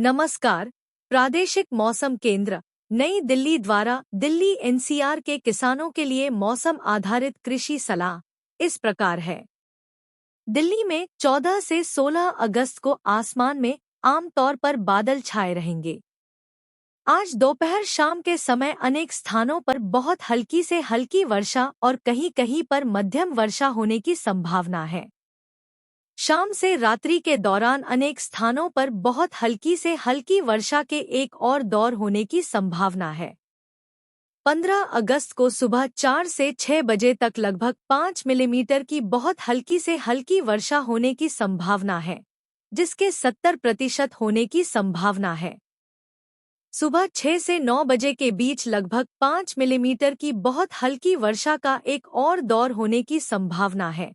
नमस्कार। प्रादेशिक मौसम केंद्र नई दिल्ली द्वारा दिल्ली एनसीआर के किसानों के लिए मौसम आधारित कृषि सलाह इस प्रकार है। दिल्ली में 14 से 16 अगस्त को आसमान में आमतौर पर बादल छाए रहेंगे। आज दोपहर शाम के समय अनेक स्थानों पर बहुत हल्की से हल्की वर्षा और कहीं-कहीं पर मध्यम वर्षा होने की संभावना है। शाम से रात्रि के दौरान अनेक स्थानों पर बहुत हल्की से हल्की वर्षा के एक और दौर होने की संभावना है। 15 अगस्त को सुबह 4 से 6 बजे तक लगभग 5 मिलीमीटर की बहुत हल्की से हल्की वर्षा होने की संभावना है, जिसके 70% होने की संभावना है। सुबह 6 से 9 बजे के बीच लगभग 5 मिलीमीटर की बहुत हल्की वर्षा का एक और दौर होने की संभावना है,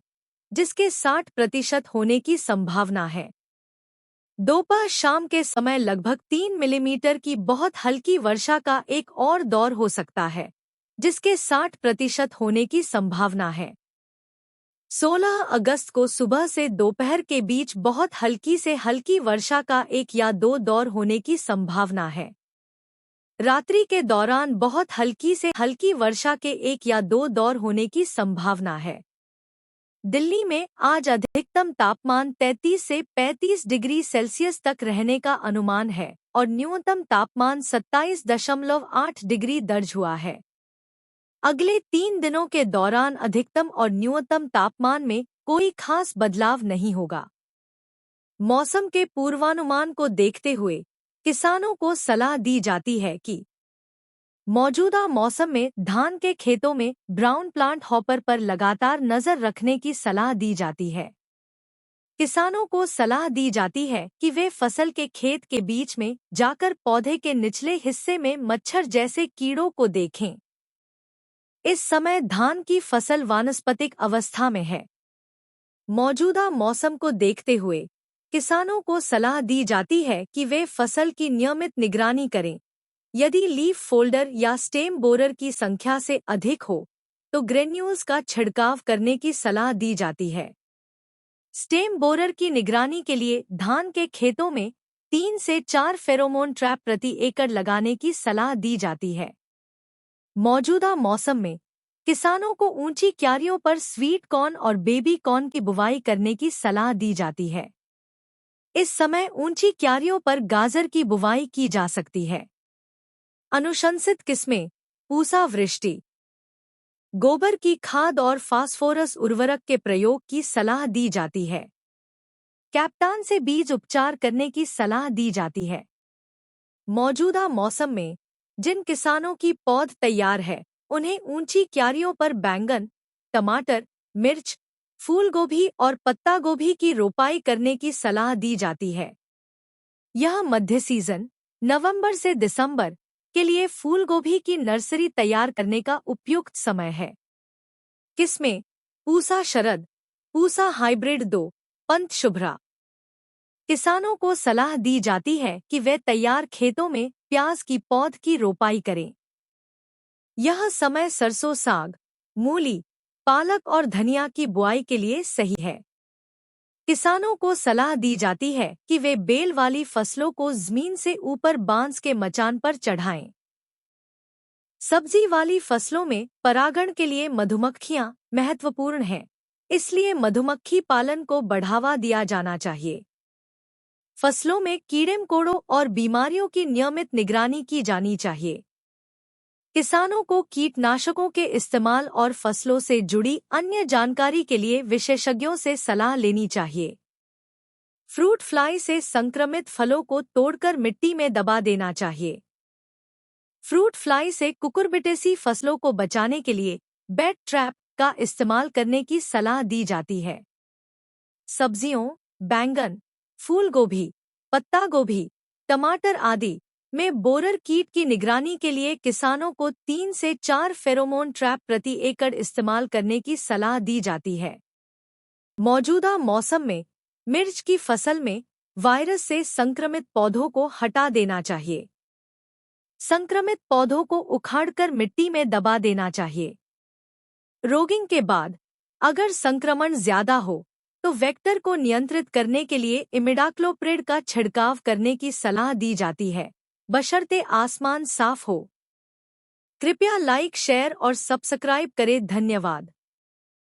जिसके 60% होने की संभावना है। दोपहर शाम के समय लगभग 3 मिलीमीटर की बहुत हल्की वर्षा का एक और दौर हो सकता है, जिसके 60% होने की संभावना है। 16 अगस्त को सुबह से दोपहर के बीच बहुत हल्की से हल्की वर्षा का 1 या 2 दौर होने की संभावना है। रात्रि के दौरान बहुत हल्की से हल्की वर्षा के 1 या 2 दौर होने की संभावना है। दिल्ली में आज अधिकतम तापमान 33 से 35 डिग्री सेल्सियस तक रहने का अनुमान है और न्यूनतम तापमान 27.8 डिग्री दर्ज हुआ है। अगले 3 दिनों के दौरान अधिकतम और न्यूनतम तापमान में कोई खास बदलाव नहीं होगा। मौसम के पूर्वानुमान को देखते हुए किसानों को सलाह दी जाती है कि मौजूदा मौसम में धान के खेतों में ब्राउन प्लांट हॉपर पर लगातार नजर रखने की सलाह दी जाती है। किसानों को सलाह दी जाती है कि वे फसल के खेत के बीच में जाकर पौधे के निचले हिस्से में मच्छर जैसे कीड़ों को देखें। इस समय धान की फसल वानस्पतिक अवस्था में है। मौजूदा मौसम को देखते हुए किसानों को सलाह दी जाती है कि वे फसल की नियमित निगरानी करें। यदि लीफ फोल्डर या स्टेम बोरर की संख्या से अधिक हो, तो ग्रेन्यूल्स का छिड़काव करने की सलाह दी जाती है। स्टेम बोरर की निगरानी के लिए धान के खेतों में 3 से 4 फेरोमोन ट्रैप प्रति एकड़ लगाने की सलाह दी जाती है। मौजूदा मौसम में किसानों को ऊंची क्यारियों पर स्वीट कॉर्न और बेबी कॉर्न की बुवाई करने की सलाह दी जाती है। इस समय ऊंची क्यारियों पर गाजर की बुवाई की जा सकती है। अनुशंसित किस्में पूसा वृष्टि, गोबर की खाद और फास्फोरस उर्वरक के प्रयोग की सलाह दी जाती है। कैप्टान से बीज उपचार करने की सलाह दी जाती है। मौजूदा मौसम में जिन किसानों की पौध तैयार है, उन्हें ऊंची क्यारियों पर बैंगन, टमाटर, मिर्च, फूल गोभी और पत्ता गोभी की रोपाई करने की सलाह दी जाती है। यह मध्य सीजन नवंबर से दिसंबर के लिए फूल गोभी की नर्सरी तैयार करने का उपयुक्त समय है। किस्में पूसा शरद, पूसा हाइब्रिड 2, पंत शुभ्रा। किसानों को सलाह दी जाती है कि वे तैयार खेतों में प्याज की पौध की रोपाई करें। यह समय सरसों, साग, मूली, पालक और धनिया की बुआई के लिए सही है। किसानों को सलाह दी जाती है कि वे बेल वाली फसलों को जमीन से ऊपर बांस के मचान पर चढ़ाएं। सब्जी वाली फसलों में परागण के लिए मधुमक्खियां महत्वपूर्ण हैं, इसलिए मधुमक्खी पालन को बढ़ावा दिया जाना चाहिए। फसलों में कीड़े-मकोड़ों और बीमारियों की नियमित निगरानी की जानी चाहिए। किसानों को कीटनाशकों के इस्तेमाल और फसलों से जुड़ी अन्य जानकारी के लिए विशेषज्ञों से सलाह लेनी चाहिए। फ्रूट फ्लाई से संक्रमित फलों को तोड़कर मिट्टी में दबा देना चाहिए। फ्रूट फ्लाई से कुकुरबिटेसी फसलों को बचाने के लिए बेड ट्रैप का इस्तेमाल करने की सलाह दी जाती है। सब्जियों, बैंगन, फूल गोभी, पत्ता गोभी, टमाटर आदि में बोरर कीट की निगरानी के लिए किसानों को 3 से 4 फेरोमोन ट्रैप प्रति एकड़ इस्तेमाल करने की सलाह दी जाती है। मौजूदा मौसम में मिर्च की फसल में वायरस से संक्रमित पौधों को हटा देना चाहिए। संक्रमित पौधों को उखाड़कर मिट्टी में दबा देना चाहिए। रोगिंग के बाद अगर संक्रमण ज्यादा हो तो वेक्टर को नियंत्रित करने के लिए इमिडाक्लोप्रिड का छिड़काव करने की सलाह दी जाती है, बशर्ते आसमान साफ हो। कृपया लाइक, शेयर और सब्सक्राइब करें। धन्यवाद।